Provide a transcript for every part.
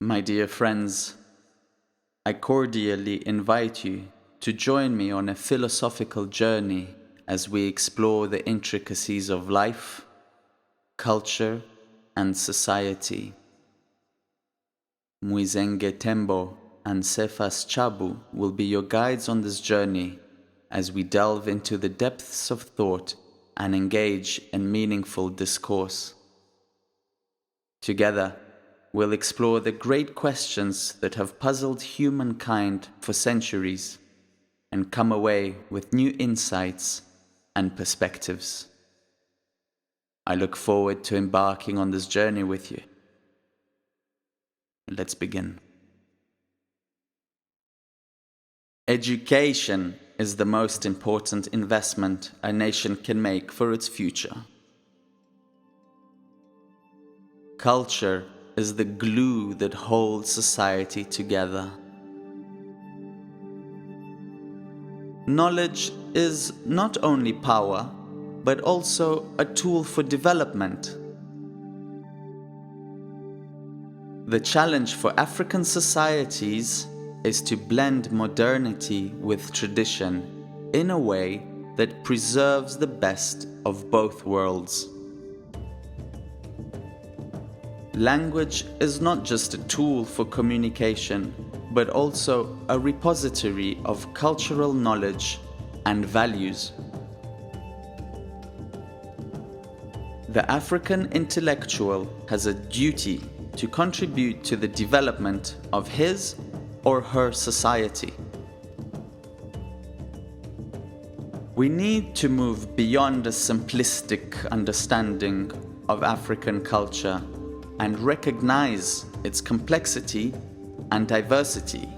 My dear friends, I cordially invite you to join me on a philosophical journey as we explore the intricacies of life, culture, and society. Mwizenge Tembo and Cephas Chabu will be your guides on this journey as we delve into the depths of thought and engage in meaningful discourse. Together, we'll explore the great questions that have puzzled humankind for centuries and come away with new insights and perspectives. I look forward to embarking on this journey with you. Let's begin. Education is the most important investment a nation can make for its future. Culture is the glue that holds society together. Knowledge is not only power, but also a tool for development. The challenge for African societies is to blend modernity with tradition in a way that preserves the best of both worlds. Language is not just a tool for communication, but also a repository of cultural knowledge and values. The African intellectual has a duty to contribute to the development of his or her society. We need to move beyond a simplistic understanding of African culture and recognize its complexity and diversity.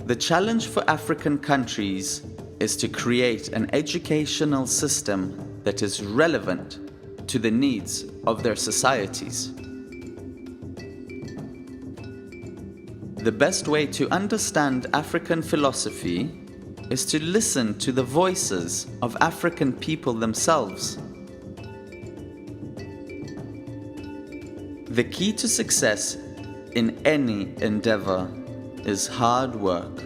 The challenge for African countries is to create an educational system that is relevant to the needs of their societies. The best way to understand African philosophy is to listen to the voices of African people themselves. The key to success in any endeavor is hard work,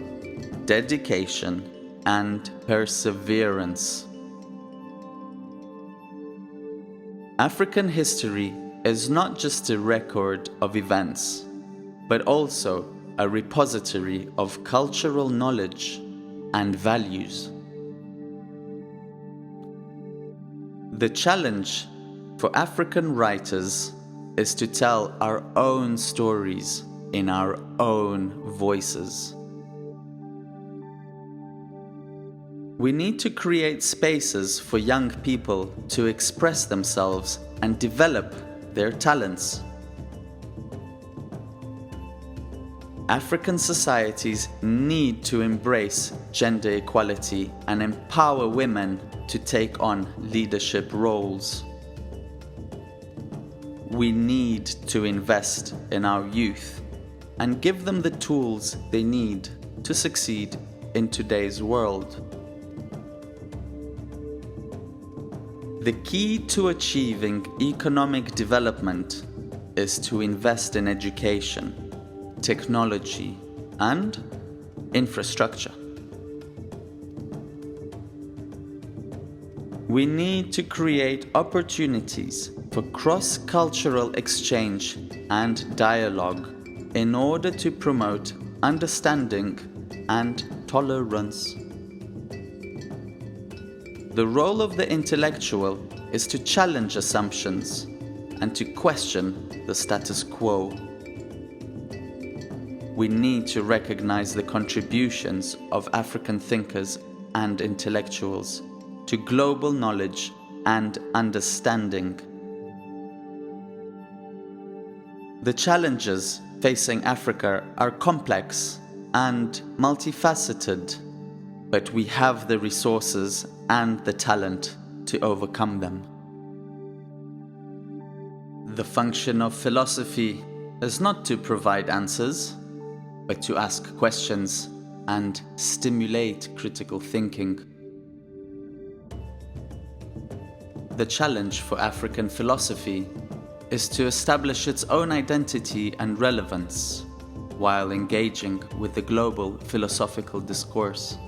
dedication, and perseverance. African history is not just a record of events, but also a repository of cultural knowledge and values. The challenge for African writers is to tell our own stories in our own voices. We need to create spaces for young people to express themselves and develop their talents. African societies need to embrace gender equality and empower women to take on leadership roles. We need to invest in our youth and give them the tools they need to succeed in today's world. The key to achieving economic development is to invest in education, technology, and infrastructure. We need to create opportunities for cross-cultural exchange and dialogue in order to promote understanding and tolerance. The role of the intellectual is to challenge assumptions and to question the status quo. We need to recognize the contributions of African thinkers and intellectuals to global knowledge and understanding. The challenges facing Africa are complex and multifaceted, but we have the resources and the talent to overcome them. The function of philosophy is not to provide answers, but to ask questions and stimulate critical thinking. The challenge for African philosophy is to establish its own identity and relevance while engaging with the global philosophical discourse.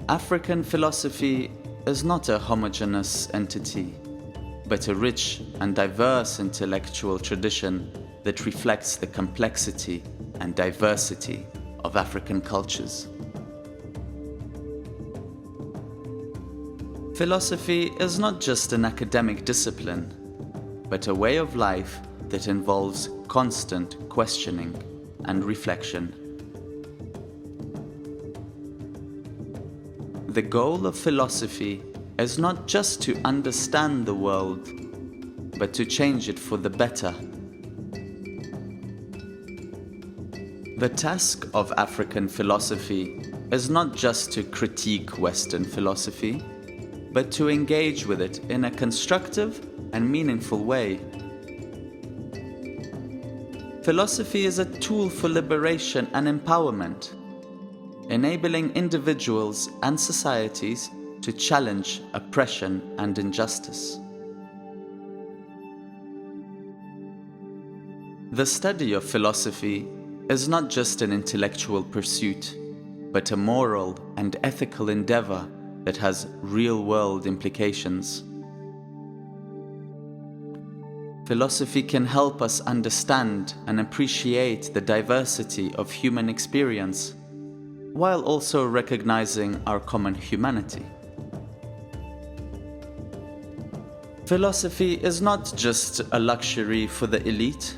African philosophy is not a homogeneous entity, but a rich and diverse intellectual tradition that reflects the complexity and diversity of African cultures. Philosophy is not just an academic discipline, but a way of life that involves constant questioning and reflection. The goal of philosophy is not just to understand the world, but to change it for the better. The task of African philosophy is not just to critique Western philosophy, but to engage with it in a constructive and meaningful way. Philosophy is a tool for liberation and empowerment, enabling individuals and societies to challenge oppression and injustice. The study of philosophy is not just an intellectual pursuit, but a moral and ethical endeavor that has real-world implications. Philosophy can help us understand and appreciate the diversity of human experience, while also recognizing our common humanity. Philosophy is not just a luxury for the elite,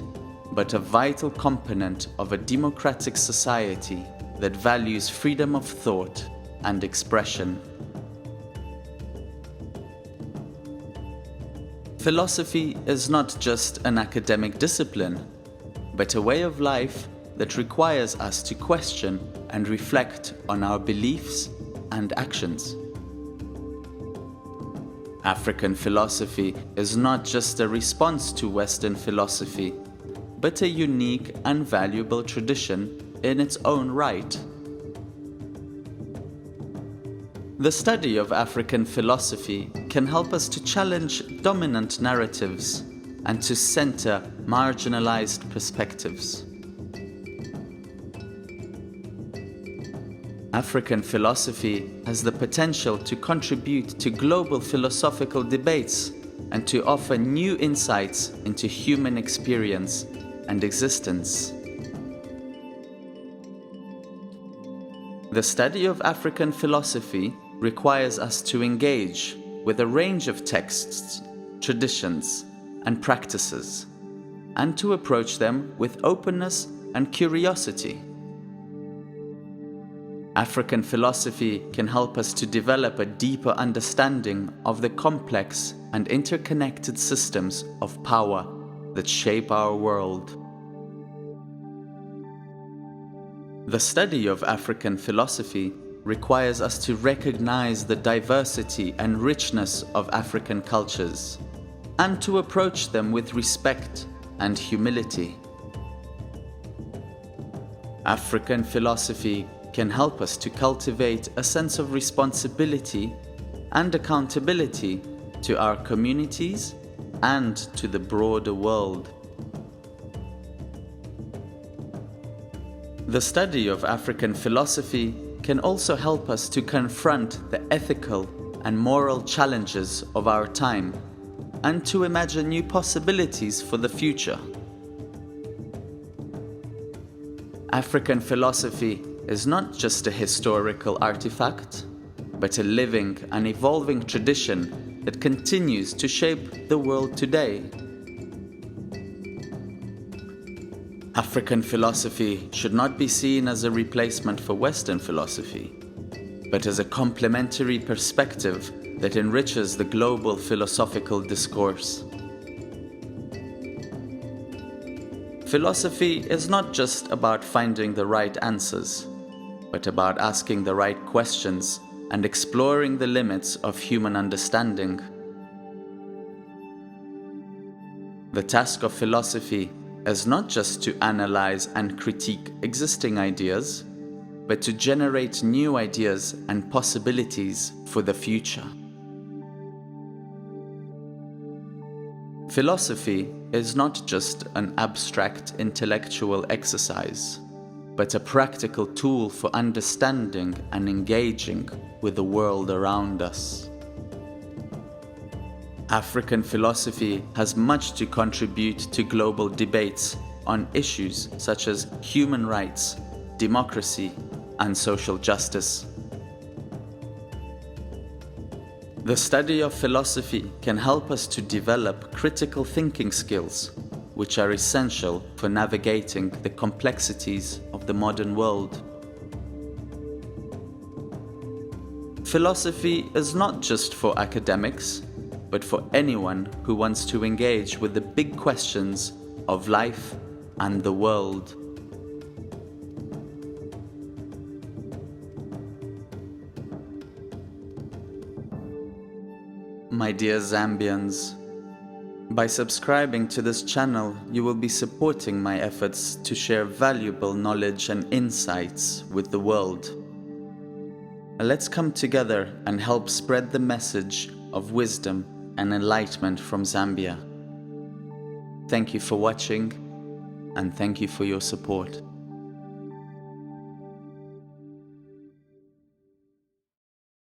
but a vital component of a democratic society that values freedom of thought and expression. Philosophy is not just an academic discipline, but a way of life that requires us to question and reflect on our beliefs and actions. African philosophy is not just a response to Western philosophy, but a unique and valuable tradition in its own right. The study of African philosophy can help us to challenge dominant narratives and to center marginalized perspectives. African philosophy has the potential to contribute to global philosophical debates and to offer new insights into human experience and existence. The study of African philosophy requires us to engage with a range of texts, traditions, and practices, and to approach them with openness and curiosity. African philosophy can help us to develop a deeper understanding of the complex and interconnected systems of power that shape our world. The study of African philosophy requires us to recognize the diversity and richness of African cultures, and to approach them with respect and humility. African philosophy can help us to cultivate a sense of responsibility and accountability to our communities and to the broader world. The study of African philosophy can also help us to confront the ethical and moral challenges of our time and to imagine new possibilities for the future. African philosophy is not just a historical artifact, but a living and evolving tradition that continues to shape the world today. African philosophy should not be seen as a replacement for Western philosophy, but as a complementary perspective that enriches the global philosophical discourse. Philosophy is not just about finding the right answers, but about asking the right questions and exploring the limits of human understanding. The task of philosophy is not just to analyze and critique existing ideas, but to generate new ideas and possibilities for the future. Philosophy is not just an abstract intellectual exercise, but a practical tool for understanding and engaging with the world around us. African philosophy has much to contribute to global debates on issues such as human rights, democracy, and social justice. The study of philosophy can help us to develop critical thinking skills, which are essential for navigating the complexities of the modern world. Philosophy is not just for academics, but for anyone who wants to engage with the big questions of life and the world. My dear Zambians, by subscribing to this channel, you will be supporting my efforts to share valuable knowledge and insights with the world. Let's come together and help spread the message of wisdom and enlightenment from Zambia. Thank you for watching, and thank you for your support.